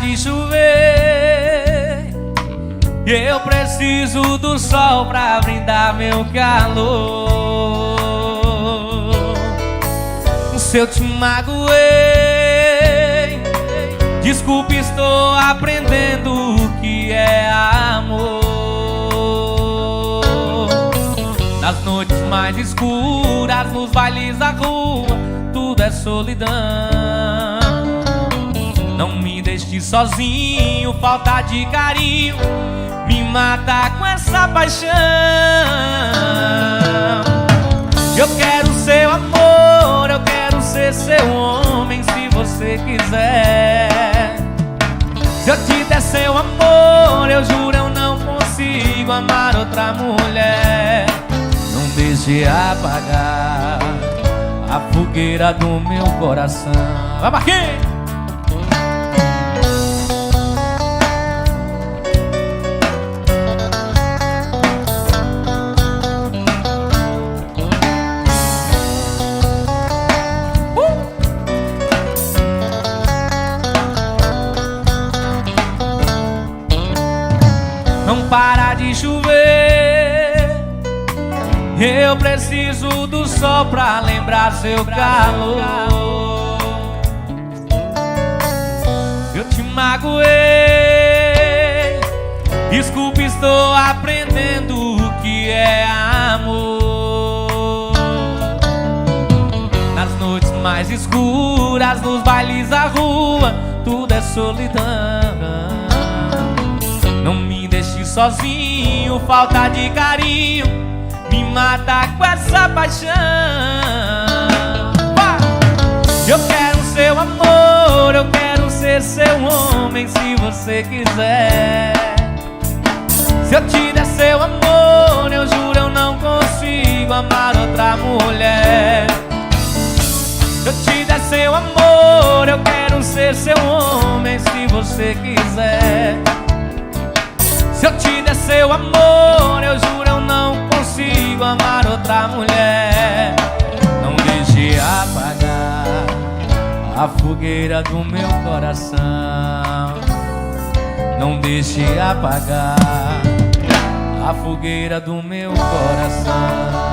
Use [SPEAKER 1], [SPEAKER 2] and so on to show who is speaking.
[SPEAKER 1] de chover, eu preciso do sol pra brindar meu calor. Se eu te magoei, desculpe, estou aprendendo o que é amor. Nas noites mais escuras, nos bailes da rua, tudo é solidão. Não me deixe sozinho, falta de carinho me mata com essa paixão. Eu quero seu amor, eu quero ser seu homem se você quiser. Se eu te der seu amor, eu juro eu não consigo amar outra mulher. Não deixe apagar a fogueira do meu coração. Vai, Marquinhos! Não para de chover, eu preciso do sol pra lembrar seu calor. Eu te magoei, desculpe, estou aprendendo o que é amor. Nas noites mais escuras, nos bailes da rua, tudo é solidão. Não me deixe sozinho, falta de carinho me mata com essa paixão. Eu quero seu amor, eu quero ser seu homem se você quiser. Se eu te der seu amor, eu juro eu não consigo amar outra mulher. Se eu te der seu amor, eu quero ser seu homem se você quiser. Se eu te der seu amor, eu juro eu não consigo amar outra mulher. Não deixe apagar a fogueira do meu coração. Não deixe apagar a fogueira do meu coração.